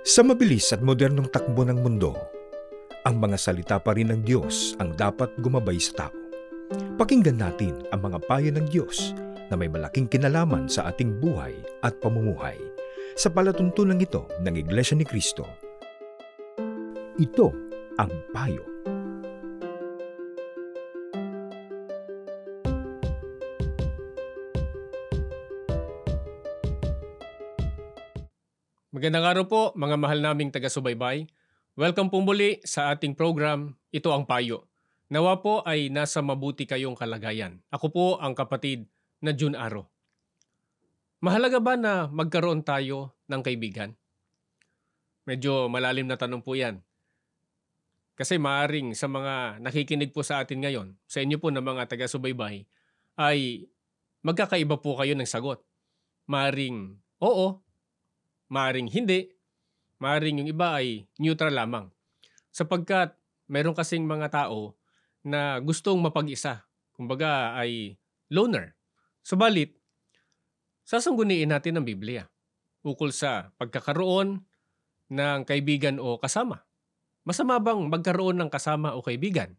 Sa mabilis at modernong takbo ng mundo, ang mga salita pa rin ng Diyos ang dapat gumabay sa tao. Pakinggan natin ang mga payo ng Diyos na may malaking kinalaman sa ating buhay at pamumuhay sa palatuntunan ito ng Iglesia ni Cristo. Ito ang payo. Magandang araw po mga mahal naming taga-subaybay. Welcome po muli sa ating program, Ito ang Payo. Nawa po ay nasa mabuti kayong kalagayan. Ako po ang kapatid na Jun Aro. Mahalaga ba na magkaroon tayo ng kaibigan? Medyo malalim na tanong po yan. Kasi maaring sa mga nakikinig po sa atin ngayon, sa inyo po na mga taga-subaybay, ay magkakaiba po kayo ng sagot. Maaring oo, maaring hindi, maaring yung iba ay neutral lamang. Sapagkat meron kasing mga tao na gustong mapag-isa, kumbaga ay loner. Subalit, sasangguniin natin ang Biblia ukol sa pagkakaroon ng kaibigan o kasama. Masama bang magkaroon ng kasama o kaibigan?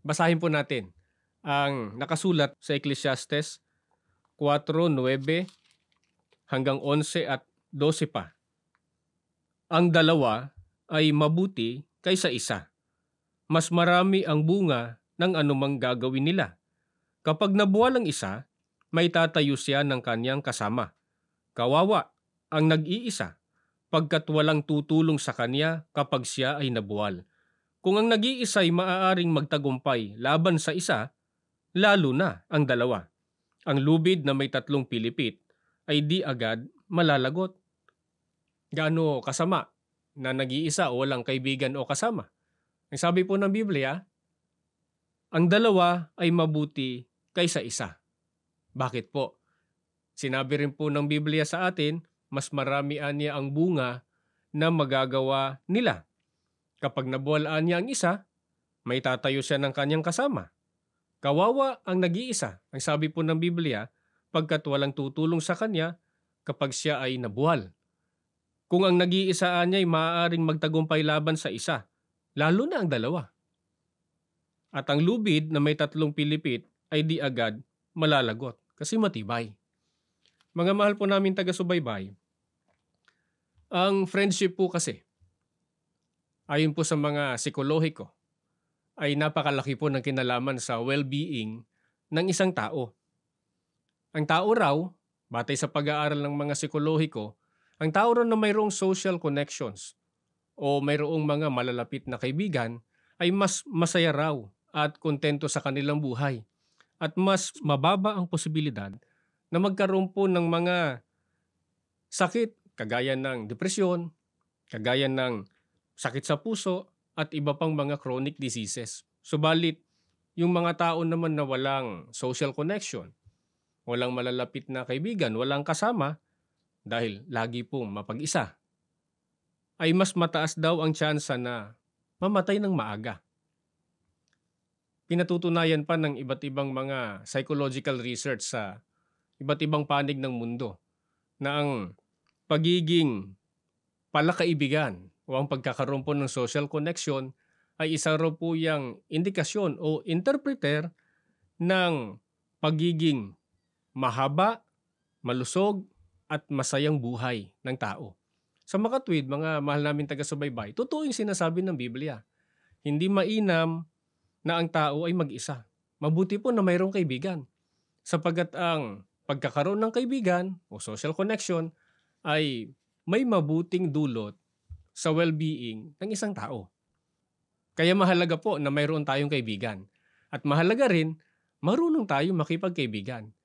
Basahin po natin ang nakasulat sa Ecclesiastes 4:9 hanggang 11 at 12 pa. Ang dalawa ay mabuti kaysa isa. Mas marami ang bunga ng anumang gagawin nila. Kapag nabuwal ang isa, may tatayo siya ng kanyang kasama. Kawawa ang nag-iisa, pagkat walang tutulong sa kanya kapag siya ay nabuwal. Kung ang nag-iisa ay maaaring magtagumpay laban sa isa, lalo na ang dalawa. Ang lubid na may 3 pilipit ay di agad malalagot. Gaano kasama na nag-iisa o walang kaibigan o kasama? Ang sabi po ng Biblia, ang dalawa ay mabuti kaysa isa. Bakit po? Sinabi rin po ng Biblia sa atin, mas marami niya ang bunga na magagawa nila. Kapag nabuwalaan niya ang isa, may tatayo siya ng kanyang kasama. Kawawa ang nag-iisa, ang sabi po ng Biblia, pagkat walang tutulong sa kanya kapag siya ay nabuwal. Kung ang nag-iisa niya ay maaaring magtagumpay laban sa isa, lalo na ang dalawa. At ang lubid na may 3 pilipit ay di agad malalagot kasi matibay. Mga mahal po namin taga-subaybay, ang friendship po kasi, ayon po sa mga psikolohiko, ay napakalaki po ng kinalaman sa well-being ng isang tao. Ang tao raw, batay sa pag-aaral ng mga psikolohiko, ang tao ron na mayroong social connections o mayroong mga malalapit na kaibigan ay mas masaya raw at kontento sa kanilang buhay. At mas mababa ang posibilidad na magkaroon po ng mga sakit kagaya ng depresyon, kagaya ng sakit sa puso at iba pang mga chronic diseases. Subalit, yung mga tao naman na walang social connection, walang malalapit na kaibigan, walang kasama, dahil lagi pong mapag-isa, ay mas mataas daw ang tsansa na mamatay ng maaga. Pinatutunayan pa ng iba't ibang mga psychological research sa iba't ibang panig ng mundo na ang pagiging palakaibigan o ang pagkakaroon po ng social connection ay isa raw po yung indikasyon o interpreter ng pagiging mahaba, malusog, at masayang buhay ng tao. Sa makatwid, mga mahal namin taga-subaybay, totoo yung sinasabi ng Biblia. Hindi mainam na ang tao ay mag-isa. Mabuti po na mayroong kaibigan. Sapagat ang pagkakaroon ng kaibigan o social connection ay may mabuting dulot sa well-being ng isang tao. Kaya mahalaga po na mayroon tayong kaibigan. At mahalaga rin, marunong tayo makipagkaibigan.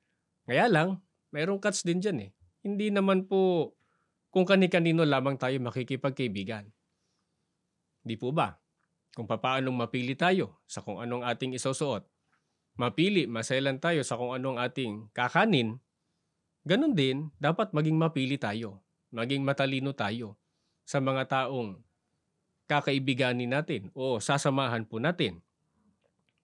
Kaya lang, mayroong cuts din dyan eh. Hindi naman po kung kani-kanino lamang tayo makikipagkaibigan. Di po ba? Kung papaanong mapili tayo sa kung anong ating isusuot, mapili, maselan tayo sa kung anong ating kakanin, ganun din, dapat maging mapili tayo, maging matalino tayo sa mga taong kakaibiganin natin o sasamahan po natin.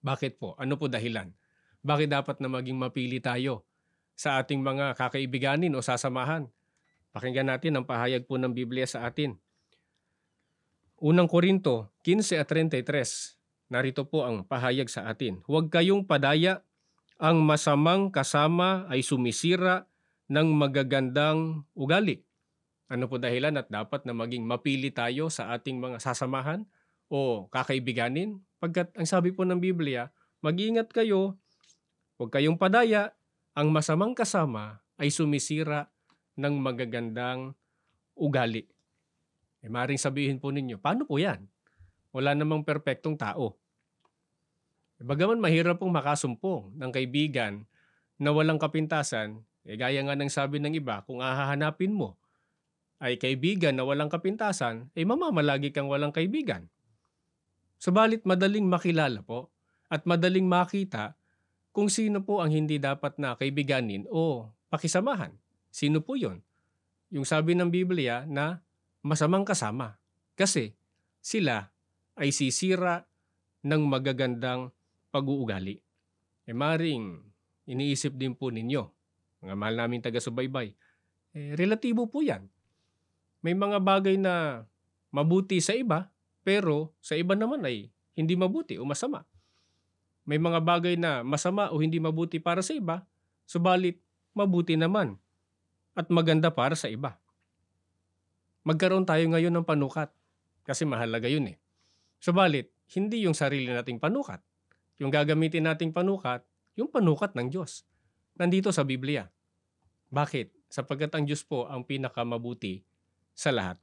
Bakit po? Ano po dahilan? Bakit dapat na maging mapili tayo sa ating mga kakaibiganin o sasamahan? Pakinggan natin ang pahayag po ng Biblia sa atin Unang Korinto 15:33. Narito po ang pahayag sa atin. Huwag kayong padaya, ang masamang kasama ay sumisira ng magagandang ugali. Ano po dahilan at dapat na maging mapili tayo sa ating mga sasamahan o kakaibiganin? Pagkat ang sabi po ng Biblia, mag-ingat kayo, huwag kayong padaya, ang masamang kasama ay sumisira ng magagandang ugali. Maring sabihin po ninyo, paano po yan? Wala namang perpektong tao. Bagaman mahirap pong makasumpong ng kaibigan na walang kapintasan, gaya nga ng sabi ng iba, kung hahanapin mo ay kaibigan na walang kapintasan, mamamalagi kang walang kaibigan. Subalit madaling makilala po at madaling makita kung sino po ang hindi dapat na kaibiganin o pakisamahan. Sino po yon? Yung sabi ng Biblia na masamang kasama. Kasi sila ay sisira ng magagandang pag-uugali. Maring iniisip din po ninyo, mga mahal naming taga-subaybay, relatibo po yan. May mga bagay na mabuti sa iba, pero sa iba naman ay hindi mabuti o masama. May mga bagay na masama o hindi mabuti para sa iba, subalit mabuti naman at maganda para sa iba. Magkaroon tayo ngayon ng panukat kasi mahalaga yun . Subalit, hindi yung sarili nating panukat. Yung gagamitin nating panukat, yung panukat ng Diyos. Nandito sa Biblia. Bakit? Sapagkat ang Diyos po ang pinakamabuti sa lahat.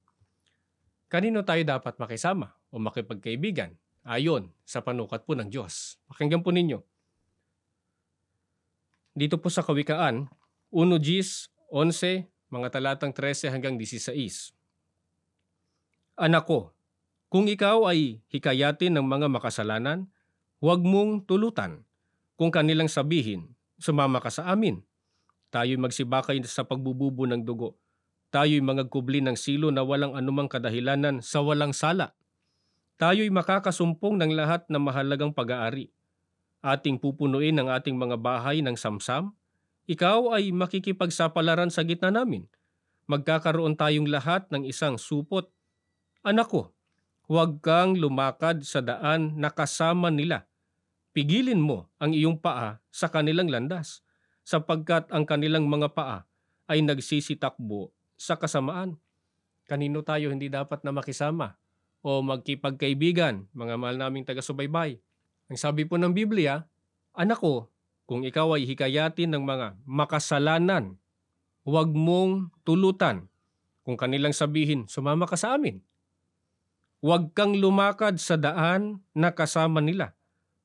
Kanino tayo dapat makisama o makipagkaibigan? Ayon sa panukat po ng Diyos. Pakinggan po ninyo. Dito po sa Kawikaan, 1:11, mga talatang 13 hanggang 16. Anak ko, kung ikaw ay hikayatin ng mga makasalanan, huwag mong tulutan. Kung kanilang sabihin, sumama ka sa amin. Tayo'y magsibakay sa pagbububo ng dugo. Tayo'y magkubli ng silo na walang anumang kadahilanan sa walang sala. Tayo'y makakasumpong ng lahat na mahalagang pag-aari. Ating pupunuin ang ating mga bahay ng samsam. Ikaw ay makikipagsapalaran sa gitna namin. Magkakaroon tayong lahat ng isang supot. Anak ko, huwag kang lumakad sa daan na kasama nila. Pigilin mo ang iyong paa sa kanilang landas, sapagkat ang kanilang mga paa ay nagsisitakbo sa kasamaan. Kanino tayo hindi dapat na makisama o magkipagkaibigan, mga mahal naming taga-subaybay? Ang sabi po ng Biblia, anak ko, kung ikaw ay hikayatin ng mga makasalanan, huwag mong tulutan. Kung kanilang sabihin, sumama ka sa amin. Huwag kang lumakad sa daan na kasama nila.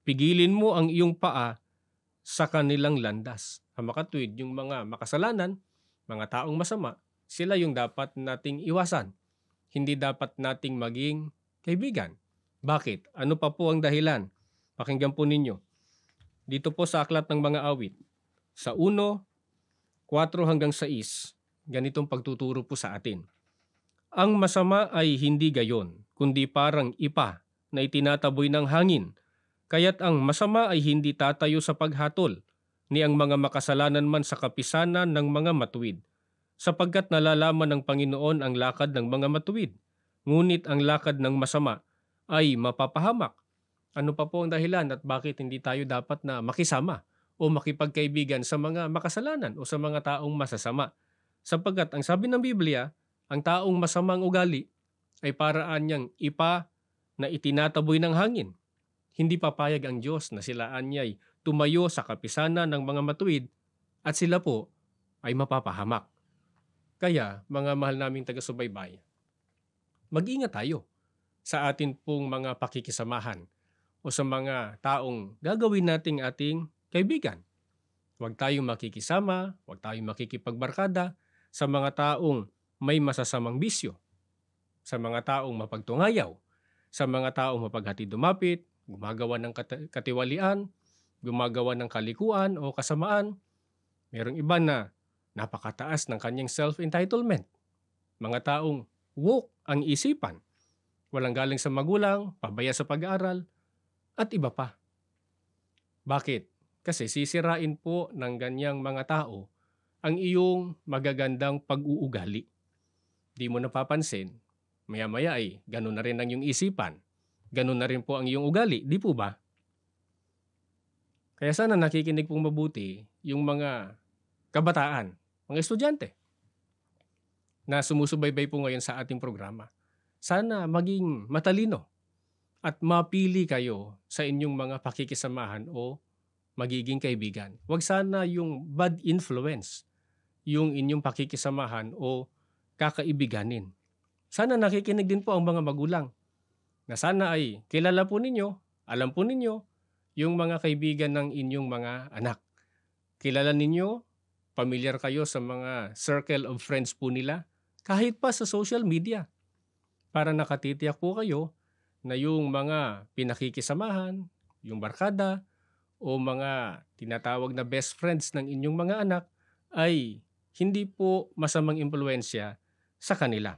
Pigilin mo ang iyong paa sa kanilang landas. Ang makatuwid, yung mga makasalanan, mga taong masama, sila yung dapat nating iwasan. Hindi dapat nating maging kaibigan. Bakit? Ano pa po ang dahilan? Pakinggan po ninyo. Dito po sa Aklat ng Mga Awit, sa 1:4 hanggang 6, ganitong pagtuturo po sa atin. Ang masama ay hindi gayon, kundi parang ipa na itinataboy ng hangin. Kaya't ang masama ay hindi tatayo sa paghatol, ni ang mga makasalanan man sa kapisanan ng mga matuwid. Sapagkat nalalaman ng Panginoon ang lakad ng mga matuwid, ngunit ang lakad ng masama ay mapapahamak. Ano pa po ang dahilan at bakit hindi tayo dapat na makisama o makipagkaibigan sa mga makasalanan o sa mga taong masasama? Sapagkat ang sabi ng Biblia, ang taong masamang ugali ay paraan niyang ipa na itinataboy ng hangin. Hindi papayag ang Diyos na silaan niya'y tumayo sa kapisanan ng mga matuwid at sila po ay mapapahamak. Kaya, mga mahal naming taga-subaybay, mag-ingat tayo sa atin pong mga pakikisamahan o sa mga taong gagawin nating ating kaibigan. Huwag tayong makikisama, huwag tayong makikipagbarkada sa mga taong may masasamang bisyo, sa mga taong mapagtungayaw, sa mga taong mapaghatid dumapit, gumagawa ng katiwalian, gumagawa ng kalikuan o kasamaan. Merong iba na napakataas ng kanyang self-entitlement. Mga taong woke ang isipan, walang galing sa magulang, pabaya sa pag-aaral, at iba pa. Bakit? Kasi sisirain po ng ganyang mga tao ang iyong magagandang pag-uugali. Di mo napapansin, Maya-maya ay ganun na rin ang iyong isipan. Ganun na rin po ang iyong ugali, di po ba? Kaya sana nakikinig pong mabuti yung mga kabataan, mga estudyante na sumusubaybay po ngayon sa ating programa. Sana maging matalino at mapili kayo sa inyong mga pakikisamahan o magiging kaibigan. Huwag sana yung bad influence yung inyong pakikisamahan o kakaibiganin. Sana nakikinig din po ang mga magulang na sana ay kilala po ninyo, alam po ninyo yung mga kaibigan ng inyong mga anak. Kilala ninyo, familiar kayo sa mga circle of friends po nila, kahit pa sa social media. Para nakatitiyak po kayo na yung mga pinakikisamahan, yung barkada, o mga tinatawag na best friends ng inyong mga anak ay hindi po masamang impluensya sa kanila.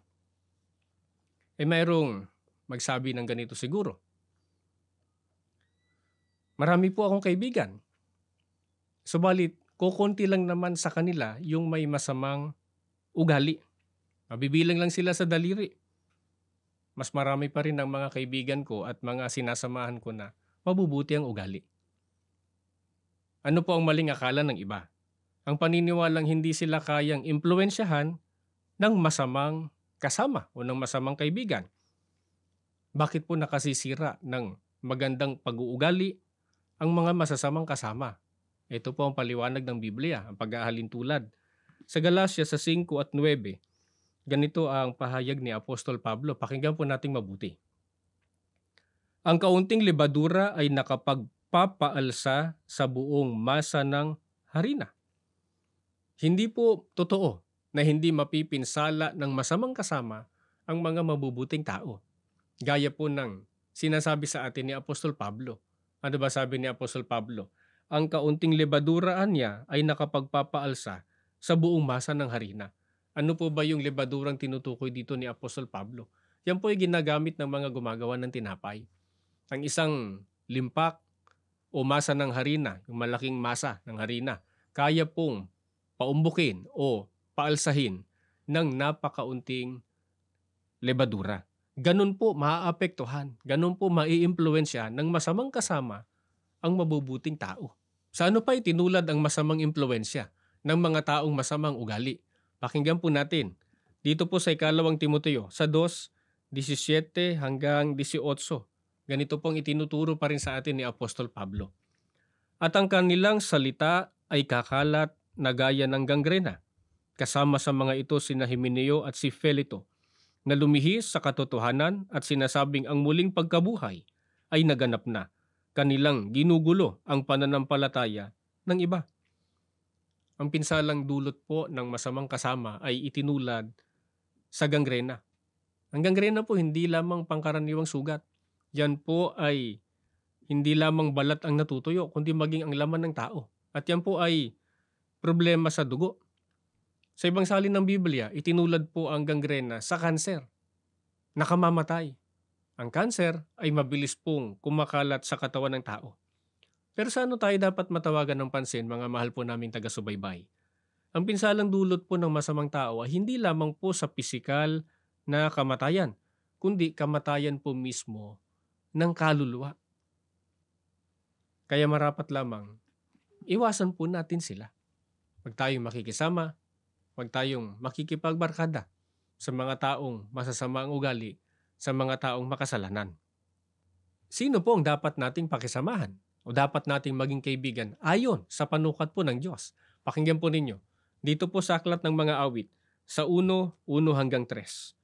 Mayroong magsabi ng ganito siguro. Marami po akong kaibigan. Subalit, kukunti lang naman sa kanila yung may masamang ugali. Mabibilang lang sila sa daliri. Mas marami pa rin ang mga kaibigan ko at mga sinasamahan ko na mabubuti ang ugali. Ano po ang maling akala ng iba? Ang paniniwalang hindi sila kayang impluensyahan ng masamang kasama o ng masamang kaibigan. Bakit po nakasisira ng magandang pag-uugali ang mga masasamang kasama? Ito po ang paliwanag ng Biblia, ang pag-aahalintulad. Sa Galacia sa 5 at 9, ganito ang pahayag ni Apostol Pablo. Pakinggan po nating mabuti. Ang kaunting lebadura ay nakapagpapaalsa sa buong masa ng harina. Hindi po totoo na hindi mapipinsala ng masamang kasama ang mga mabubuting tao. Gaya po ng sinasabi sa atin ni Apostol Pablo. Ano ba sabi ni Apostol Pablo? Ang kaunting lebaduraan niya ay nakapagpapaalsa sa buong masa ng harina. Ano po ba yung lebadurang tinutukoy dito ni Apostol Pablo? Yan po ay ginagamit ng mga gumagawa ng tinapay. Ang isang limpak o masa ng harina, yung malaking masa ng harina, kaya pong paumbukin o paalsahin ng napakaunting lebadura. Ganun po maaapektuhan, ganun po maiimpluwensya ng masamang kasama ang mabubuting tao. Sa ano pa itinulad ang masamang impluwensya ng mga taong masamang ugali? Pakinggan po natin. Dito po sa 2 Timoteo, sa 2:17 hanggang 18. Ganito pong itinuturo pa rin sa atin ni Apostol Pablo. At ang kanilang salita ay kakalat na gaya ng gangrena. Kasama sa mga ito sina Himeneo at si Felito, na lumihis sa katotohanan at sinasabing ang muling pagkabuhay ay naganap na. Kanilang ginugulo ang pananampalataya ng iba. Ang pinsalang dulot po ng masamang kasama ay itinulad sa gangrena. Ang gangrena po hindi lamang pangkaraniwang sugat. Yan po ay hindi lamang balat ang natutuyo, kundi maging ang laman ng tao. At yan po ay problema sa dugo. Sa ibang salin ng Biblia, itinulad po ang gangrena sa kanser. Nakamamatay. Ang kanser ay mabilis pong kumakalat sa katawan ng tao. Pero sa ano tayo dapat matawagan ng pansin, mga mahal po naming taga-subaybay? Ang pinsalang dulot po ng masamang tao ay hindi lamang po sa pisikal na kamatayan, kundi kamatayan po mismo ng kaluluwa. Kaya marapat lamang, iwasan po natin sila. Huwag tayong makikisama, huwag tayong makikipagbarkada sa mga taong masasama ang ugali, sa mga taong makasalanan. Sino po ang dapat nating pakisamahan o dapat nating maging kaibigan ayon sa panukat po ng Diyos? Pakinggan po ninyo. Dito po sa Aklat ng Mga Awit, sa 1:1 hanggang 3.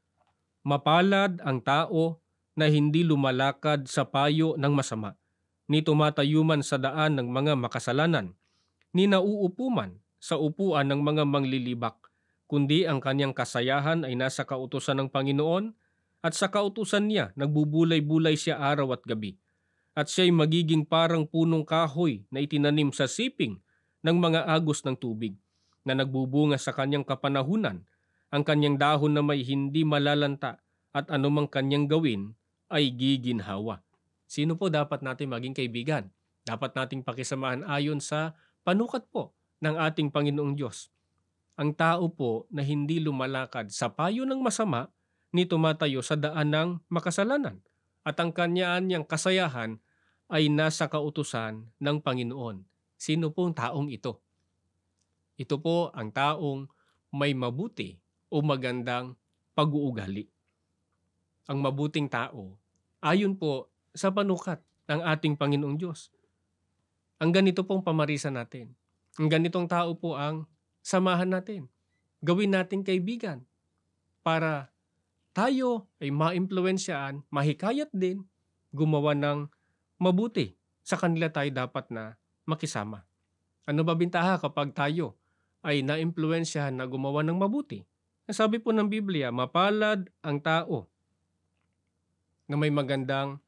Mapalad ang tao na hindi lumalakad sa payo ng masama, ni tumatayo man sa daan ng mga makasalanan, ni nauupo man sa upuan ng mga manglilibak, kundi ang kanyang kasayahan ay nasa kautusan ng Panginoon, at sa kautusan niya nagbubulay-bulay siya araw at gabi. At siya'y magiging parang punong kahoy na itinanim sa siping ng mga agos ng tubig, na nagbubunga sa kanyang kapanahunan. Ang kanyang dahon na may hindi malalanta, at anumang kanyang gawin ay giginhawa. Sino po dapat natin maging kaibigan? Dapat nating pakisamahan ayon sa panukat po ng ating Panginoong Diyos. Ang tao po na hindi lumalakad sa payo ng masama, ni tumatayo sa daan ng makasalanan at ang kanyang kasayahan ay nasa kautusan ng Panginoon. Sino pong taong ito? Ito po ang taong may mabuti o magandang pag-uugali. Ang mabuting tao, ayon po sa panukat ng ating Panginoong Diyos. Ang ganito pong pamarisan natin. Ang ganitong tao po ang samahan natin. Gawin nating kaibigan para tayo ay maimpluwensyaan, mahikayat din, gumawa ng mabuti. Sa kanila tayo dapat na makisama. Ano ba bintaha kapag tayo ay naimpluwensyahan na gumawa ng mabuti? Sabi po ng Biblia, mapalad ang tao na may magandang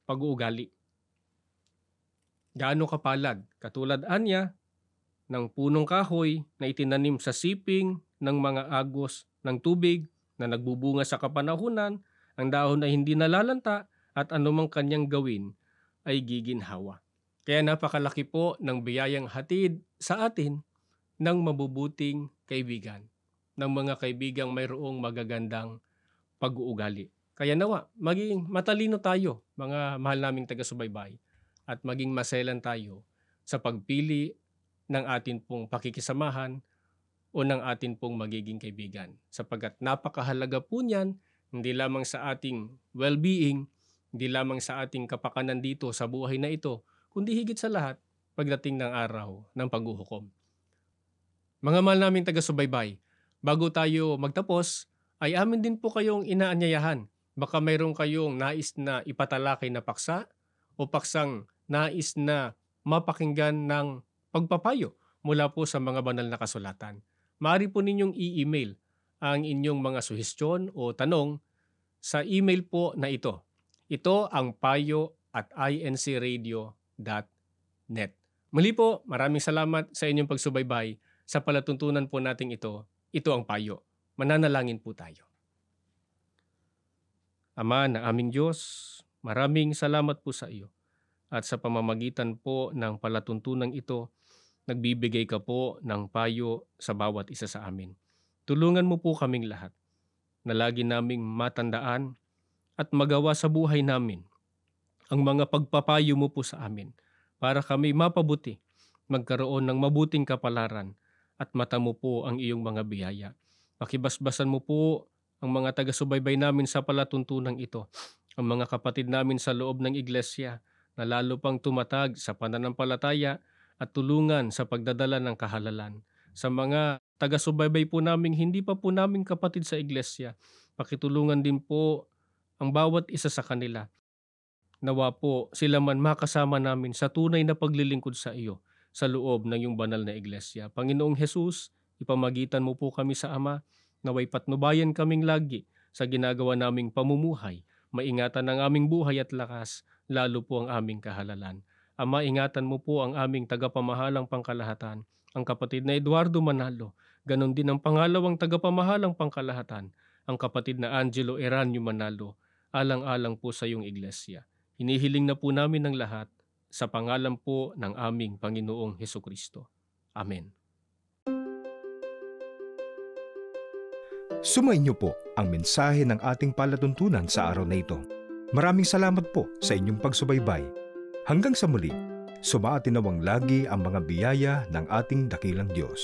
pag-uugali. Gaano kapalad? Katulad anya ng punong kahoy na itinanim sa siping ng mga agos ng tubig na nagbubunga sa kapanahunan, ang dahon ay hindi nalalanta at anumang kanyang gawin ay giginhawa. Kaya napakalaki po ng biyayang hatid sa atin ng mabubuting kaibigan, ng mga kaibigang mayroong magagandang pag-uugali. Kaya nawa, maging matalino tayo, mga mahal naming taga-subaybay, at maging maselan tayo sa pagpili ng atin pong pakikisamahan o ng atin pong magiging kaibigan. Sapagkat napakahalaga po niyan, hindi lamang sa ating well-being, hindi lamang sa ating kapakanan dito sa buhay na ito, kundi higit sa lahat, pagdating ng araw ng paghuhukom. Mga mahal naming taga-subaybay, bago tayo magtapos, ay amin din po kayong inaanyayahan. Baka mayroon kayong nais na ipatalakay na paksa o paksang nais na mapakinggan ng pagpapayo mula po sa mga banal na kasulatan. Maaari po ninyong i-email ang inyong mga suhestyon o tanong sa email po na ito. Ito ang payo@incradio.net. Muli po, maraming salamat sa inyong pagsubaybay sa palatuntunan po nating ito. Ito ang payo. Mananalangin po tayo. Ama na aming Diyos, maraming salamat po sa iyo. At sa pamamagitan po ng palatuntunan ito, nagbibigay ka po ng payo sa bawat isa sa amin. Tulungan mo po kaming lahat na lagi naming matandaan at magawa sa buhay namin ang mga pagpapayo mo po sa amin para kami mapabuti, magkaroon ng mabuting kapalaran at mata mo po ang iyong mga biyaya. Pakibasbasan mo po ang mga taga-subaybay namin sa palatuntunan ito, ang mga kapatid namin sa loob ng iglesia na lalo pang tumatag sa pananampalataya at tulungan sa pagdadala ng kahalalan. Sa mga taga-subaybay po naming hindi pa po naming kapatid sa iglesia, pakitulungan din po ang bawat isa sa kanila. Nawa po sila man makasama namin sa tunay na paglilingkod sa iyo sa loob ng iyong banal na iglesia. Panginoong Jesus, ipamagitan mo po kami sa Ama, naway patnubayan kaming lagi sa ginagawa naming pamumuhay, maingatan ang aming buhay at lakas, lalo po ang aming kahalalan. Ama, ingatan mo po ang aming tagapamahalang pangkalahatan, ang kapatid na Eduardo Manalo, ganon din ang pangalawang tagapamahalang pangkalahatan, ang kapatid na Angelo Eranio Manalo, alang-alang po sa iyong iglesia. Hinihiling na po namin ng lahat sa pangalan po ng aming Panginoong Hesukristo. Amen. Sumainyo po ang mensahe ng ating palatuntunan sa araw na ito. Maraming salamat po sa inyong pagsubaybay. Hanggang sa muli, sumaatin nawang lagi ang mga biyaya ng ating dakilang Diyos.